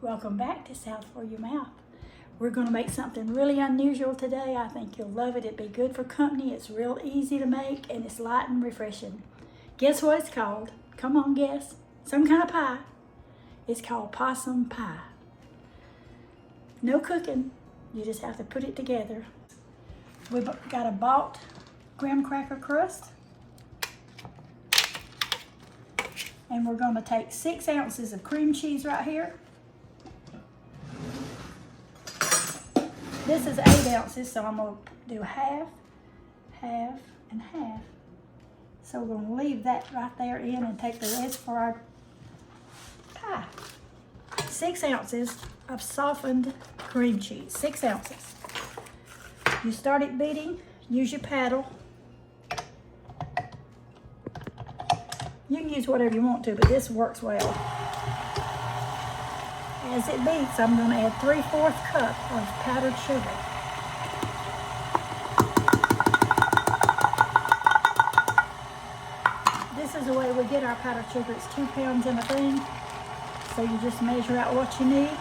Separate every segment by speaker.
Speaker 1: Welcome back to South for Your Mouth. We're going to make something really unusual today. I think you'll love it. It'd be good for company. It's real easy to make and it's light and refreshing. Guess what it's called? Come on, guess. Some kind of pie. It's called Possum Pie. No cooking. You just have to put it together. We've got a bought graham cracker crust. And we're going to take 6 ounces of cream cheese right here. This is 8 ounces, so I'm going to do half, half, and half. So we're going to leave that right there in and take the rest for our pie. 6 ounces of softened cream cheese, 6 ounces. You start it beating, use your paddle. You can use whatever you want to, but this works well. As it beats, I'm going to add 3/4 cup of powdered sugar. This is the way we get our powdered sugar. It's 2 pounds in a thing. So you just measure out what you need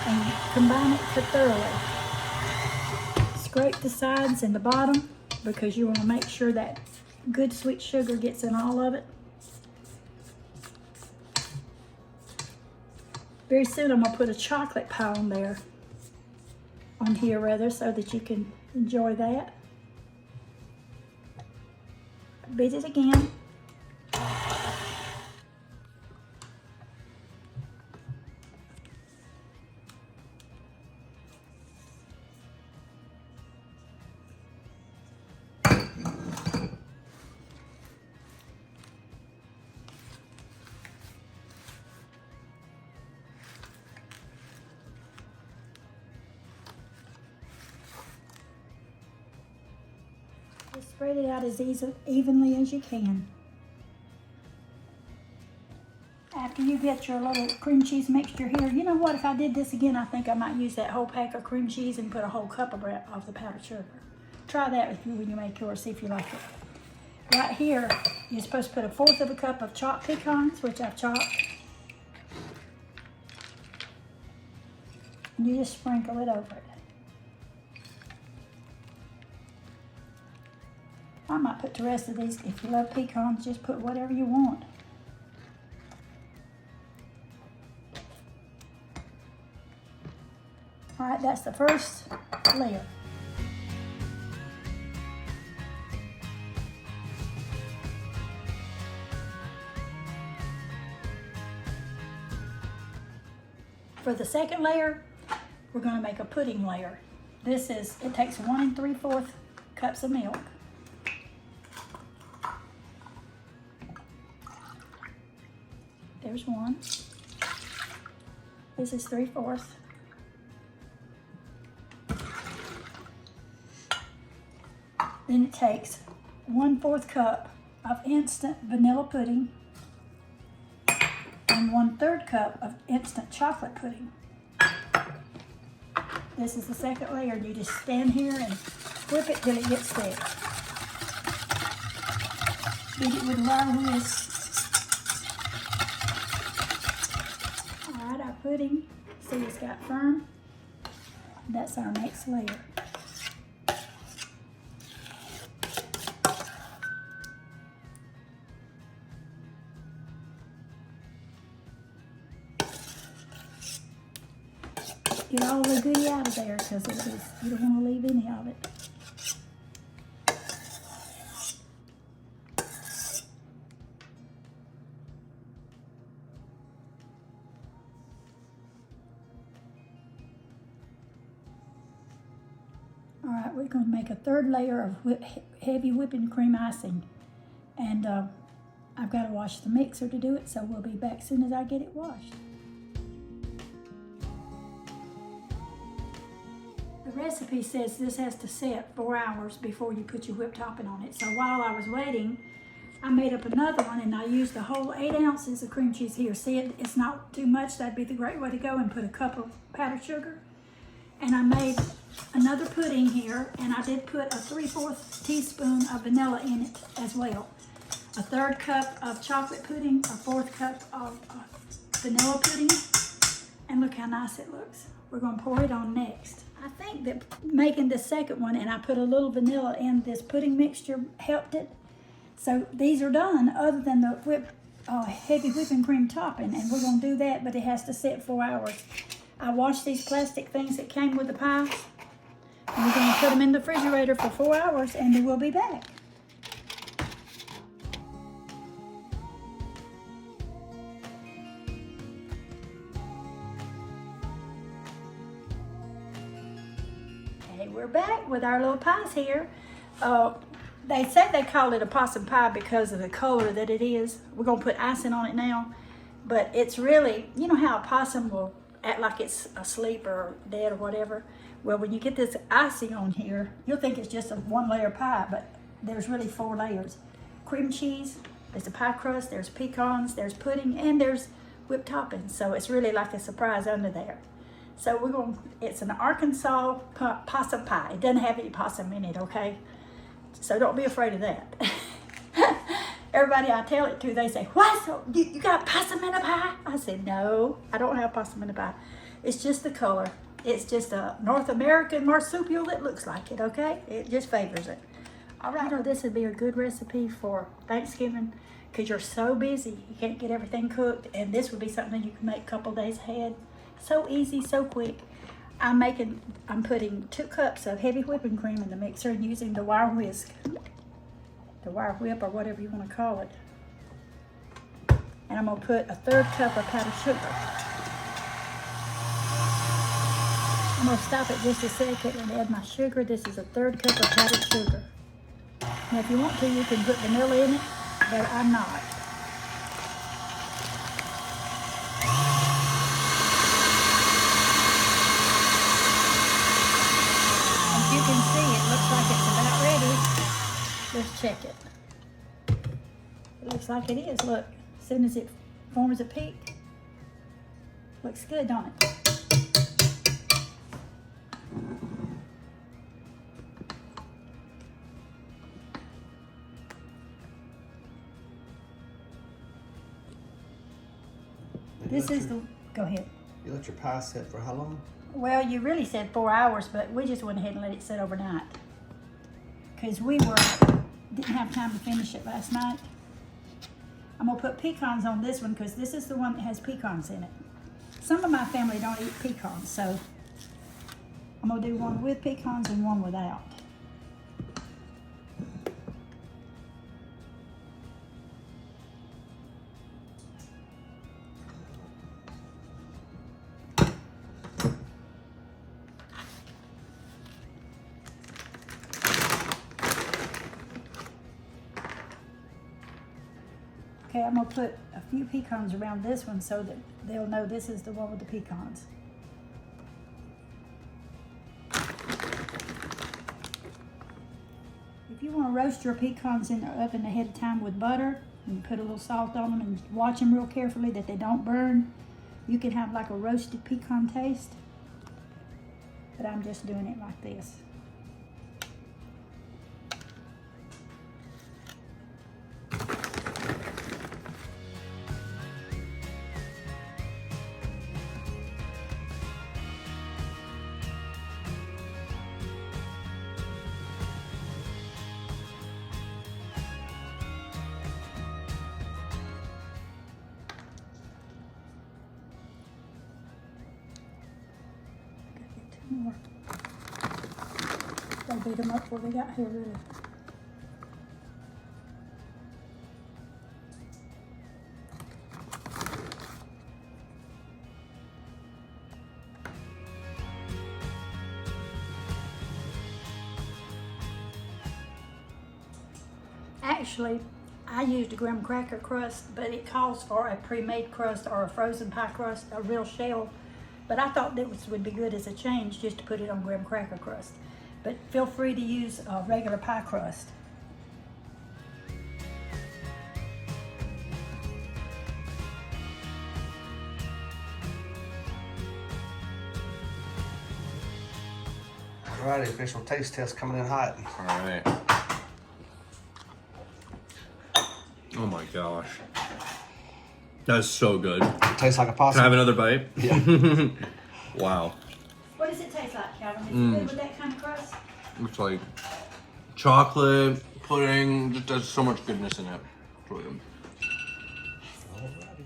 Speaker 1: and combine it thoroughly. Scrape the sides and the bottom because you want to make sure that good sweet sugar gets in all of it. Very soon I'm going to put a chocolate pie on here so that you can enjoy that. Beat it again. Just spread it out as evenly as you can. After you get your little cream cheese mixture here, you know what, if I did this again, I think I might use that whole pack of cream cheese and put a whole cup of the powdered sugar. Try that when you make yours, see if you like it. Right here, you're supposed to put 1/4 cup of chopped pecans, which I've chopped. And you just sprinkle it over it. I might put the rest of these. If you love pecans, just put whatever you want. All right, that's the first layer. For the second layer, we're going to make a pudding layer. It takes 1 3/4 cups of milk. There's 1. This is 3/4. Then it takes 1/4 cup of instant vanilla pudding and 1/3 cup of instant chocolate pudding. This is the second layer. You just stand here and whip it till it gets thick. Beat it with a wire whisk. Our pudding, see it's got firm. That's our next layer. Get all the goodie out of there because you don't want to leave any of it. All right, we're going to make a 3rd layer of heavy whipping cream icing. And I've got to wash the mixer to do it, so we'll be back soon as I get it washed. The recipe says this has to set 4 hours before you put your whipped topping on it. So while I was waiting, I made up another one and I used the whole 8 ounces of cream cheese here. See, it's not too much. That'd be the great way to go, and put a cup of powdered sugar. And I made another pudding here, and I did put a 3/4 teaspoon of vanilla in it as well. A 1/3 cup of chocolate pudding, a 1/4 cup of vanilla pudding. And look how nice it looks. We're gonna pour it on next. I think that making the second one and I put a little vanilla in this pudding mixture helped it. So these are done other than the heavy whipping cream topping, and we're gonna do that, but it has to sit 4 hours. I washed these plastic things that came with the pies. And we're gonna put them in the refrigerator for 4 hours and then we'll be back. Okay, we're back with our little pies here. They say they call it a possum pie because of the color that it is. We're gonna put icing on it now, but it's really, you know how a possum will act like it's asleep or dead or whatever? Well, when you get this icing on here, you'll think it's just a 1-layer pie, but there's really 4 layers. Cream cheese, there's a pie crust, there's pecans, there's pudding, and there's whipped toppings. So it's really like a surprise under there. So it's an Arkansas possum pie. It doesn't have any possum in it, okay? So don't be afraid of that. Everybody I tell it to, they say, what? So you got possum in a pie? I said, no, I don't have possum in a pie. It's just the color. It's just a North American marsupial that looks like it, okay? It just favors it. All right, this would be a good recipe for Thanksgiving because you're so busy. You can't get everything cooked, and this would be something you can make a couple days ahead. So easy, so quick. I'm putting 2 cups of heavy whipping cream in the mixer and using the wire whisk, the wire whip or whatever you want to call it. And I'm gonna put a 1/3 cup of powdered sugar. I'm gonna stop it just a second and add my sugar. This is a 1/3 cup of powdered sugar. Now if you want to, you can put vanilla in it, but I'm not. You can see it looks like it's about ready. Let's check it. It looks like it is. Look, as soon as it forms a peak, looks good, don't it? Go ahead.
Speaker 2: You let your pie sit for how long?
Speaker 1: Well, you really said 4 hours, but we just went ahead and let it sit overnight. Because we didn't have time to finish it last night. I'm gonna put pecans on this one because this is the one that has pecans in it. Some of my family don't eat pecans, so I'm gonna do one with pecans and one without. Okay, I'm gonna put a few pecans around this one so that they'll know this is the one with the pecans. If you want to roast your pecans in the oven ahead of time with butter, and put a little salt on them and watch them real carefully that they don't burn, you can have like a roasted pecan taste. But I'm just doing it like this. More. Gotta beat them up what we got here, really. Actually, I used a graham cracker crust, but it calls for a pre-made crust or a frozen pie crust, a real shell. But I thought this would be good as a change just to put it on graham cracker crust. But feel free to use a regular pie crust.
Speaker 2: Alrighty, official taste test coming in hot.
Speaker 3: All right. Oh my gosh. That's so good.
Speaker 2: Tastes like a
Speaker 3: Can I
Speaker 2: possum.
Speaker 3: have another bite?
Speaker 2: Yeah.
Speaker 3: Wow.
Speaker 1: What does it taste like, Calvin? Is it good with that kind of crust?
Speaker 3: It's like chocolate, pudding, just there's so much goodness in it. It's really good.
Speaker 2: Alrighty.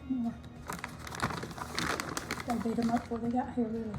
Speaker 1: Two more. Gotta beat them up before they got here, really.